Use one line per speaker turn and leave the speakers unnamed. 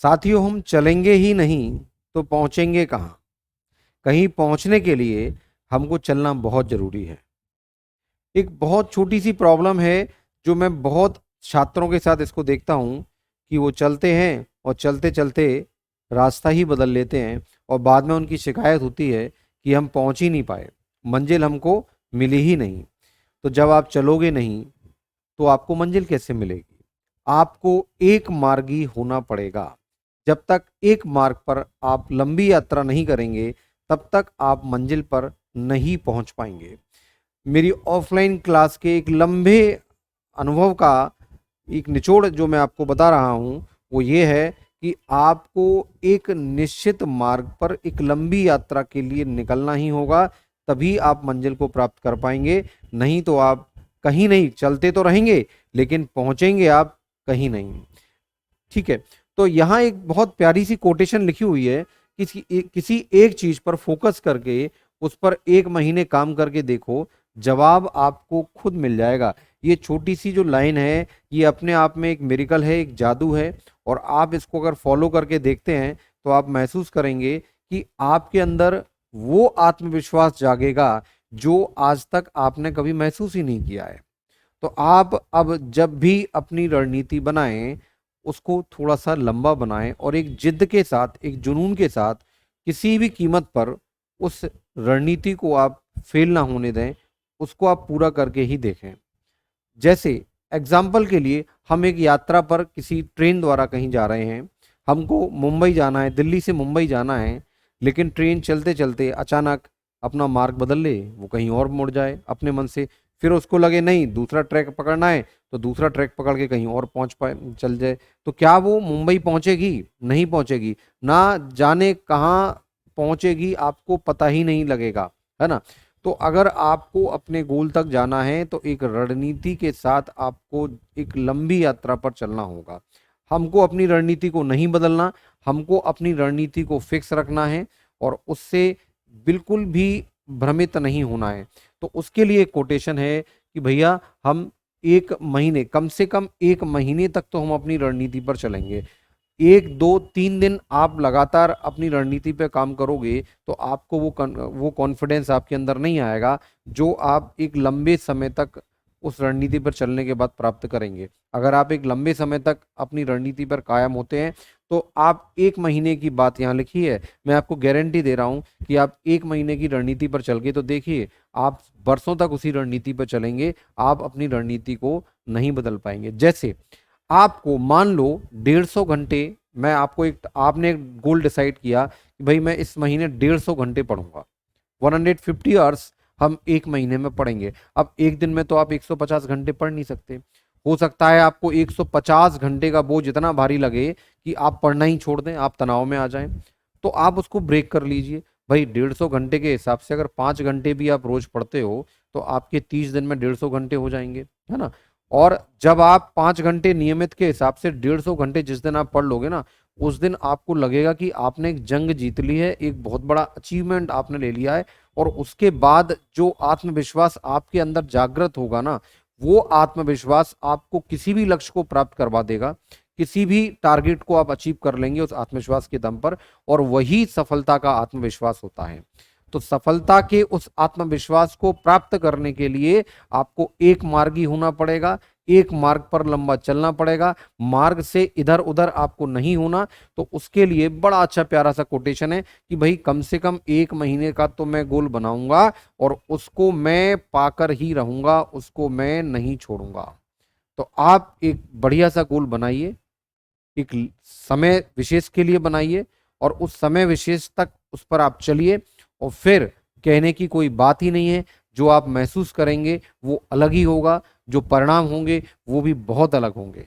साथियों, हम चलेंगे ही नहीं तो पहुंचेंगे कहाँ। कहीं पहुंचने के लिए हमको चलना बहुत जरूरी है। एक बहुत छोटी सी प्रॉब्लम है जो मैं बहुत छात्रों के साथ इसको देखता हूँ कि वो चलते हैं और चलते चलते रास्ता ही बदल लेते हैं और बाद में उनकी शिकायत होती है कि हम पहुंच ही नहीं पाए, मंजिल हमको मिली ही नहीं। तो जब आप चलोगे नहीं तो आपको मंजिल कैसे मिलेगी? आपको एक मार्गी होना पड़ेगा। जब तक एक मार्ग पर आप लंबी यात्रा नहीं करेंगे तब तक आप मंजिल पर नहीं पहुंच पाएंगे। मेरी ऑफलाइन क्लास के एक लंबे अनुभव का एक निचोड़ जो मैं आपको बता रहा हूं वो ये है कि आपको एक निश्चित मार्ग पर एक लंबी यात्रा के लिए निकलना ही होगा, तभी आप मंजिल को प्राप्त कर पाएंगे। नहीं तो आप कहीं नहीं, चलते तो रहेंगे लेकिन पहुंचेंगे आप कहीं नहीं। ठीक है। तो यहाँ एक बहुत प्यारी सी कोटेशन लिखी हुई है, किसी एक चीज पर फोकस करके उस पर 1 महीने काम करके देखो, जवाब आपको खुद मिल जाएगा। ये छोटी सी जो लाइन है ये अपने आप में एक मिरेकल है, एक जादू है। और आप इसको अगर फॉलो करके देखते हैं तो आप महसूस करेंगे कि आपके अंदर वो आत्मविश्वास जागेगा जो आज तक आपने कभी महसूस ही नहीं किया है। तो आप अब जब भी अपनी रणनीति बनाएं उसको थोड़ा सा लंबा बनाएं और एक जिद के साथ, एक जुनून के साथ, किसी भी कीमत पर उस रणनीति को आप फेल ना होने दें, उसको आप पूरा करके ही देखें। जैसे एग्जाम्पल के लिए हम एक यात्रा पर किसी ट्रेन द्वारा कहीं जा रहे हैं, हमको मुंबई जाना है, दिल्ली से मुंबई जाना है, लेकिन ट्रेन चलते चलते अचानक अपना मार्ग बदल ले, वो कहीं और मुड़ जाए अपने मन से। फिर उसको लगे नहीं दूसरा ट्रैक पकड़ना है, तो दूसरा ट्रैक पकड़ के कहीं और पहुंच पाए चल जाए। तो क्या वो मुंबई पहुंचेगी? नहीं पहुंचेगी। ना जाने कहाँ पहुंचेगी, आपको पता ही नहीं लगेगा, है ना। तो अगर आपको अपने गोल तक जाना है तो एक रणनीति के साथ आपको एक लंबी यात्रा पर चलना होगा। हमको अपनी रणनीति को नहीं बदलना, हमको अपनी रणनीति को फिक्स रखना है और उससे बिल्कुल भी भ्रमित नहीं होना है। तो उसके लिए एक कोटेशन है कि भैया हम 1 महीने, कम से कम 1 महीने तक तो हम अपनी रणनीति पर चलेंगे। 1 2 3 दिन आप लगातार अपनी रणनीति पे काम करोगे तो आपको वो कॉन्फिडेंस आपके अंदर नहीं आएगा जो आप एक लंबे समय तक उस रणनीति पर चलने के बाद प्राप्त करेंगे। अगर आप एक लंबे समय तक अपनी रणनीति पर कायम होते हैं तो आप 1 महीने की बात यहाँ लिखी है, मैं आपको गारंटी दे रहा हूँ कि आप 1 महीने की रणनीति पर चल के तो देखिए, आप वर्षों तक उसी रणनीति पर चलेंगे, आप अपनी रणनीति को नहीं बदल पाएंगे। जैसे आपको मान लो 150 घंटे, मैं आपको एक, आपने एक गोल डिसाइड किया कि भाई मैं इस महीने 150 घंटे पढ़ूंगा, 150 आवर्स हम 1 महीने में पढ़ेंगे। अब एक दिन में तो आप 150 घंटे पढ़ नहीं सकते। हो सकता है आपको 150 घंटे का बोझ इतना भारी लगे कि आप पढ़ना ही छोड़ दें, आप तनाव में आ जाएं। तो आप उसको ब्रेक कर लीजिए। भाई 150 घंटे के हिसाब से अगर 5 घंटे भी आप रोज पढ़ते हो तो आपके 30 दिन में 150 घंटे हो जाएंगे, है ना। और जब आप 5 घंटे नियमित के हिसाब से 150 घंटे जिस दिन आप पढ़ लोगे ना, उस दिन आपको लगेगा कि आपने एक जंग जीत ली है, एक बहुत बड़ा अचीवमेंट आपने ले लिया है। और उसके बाद जो आत्मविश्वास आपके अंदर जागृत होगा ना, वो आत्मविश्वास आपको किसी भी लक्ष्य को प्राप्त करवा देगा, किसी भी टारगेट को आप अचीव कर लेंगे उस आत्मविश्वास के दम पर। और वही सफलता का आत्मविश्वास होता है। तो सफलता के उस आत्मविश्वास को प्राप्त करने के लिए आपको एक मार्गी होना पड़ेगा, एक मार्ग पर लंबा चलना पड़ेगा, मार्ग से इधर उधर आपको नहीं होना। तो उसके लिए बड़ा अच्छा प्यारा सा कोटेशन है कि भाई कम से कम 1 महीने का तो मैं गोल बनाऊंगा और उसको मैं पाकर ही रहूंगा, उसको मैं नहीं छोड़ूंगा। तो आप एक बढ़िया सा गोल बनाइए, एक समय विशेष के लिए बनाइए और उस समय विशेष तक उस पर आप चलिए। और फिर कहने की कोई बात ही नहीं है, जो आप महसूस करेंगे वो अलग ही होगा, जो परिणाम होंगे वो भी बहुत अलग होंगे।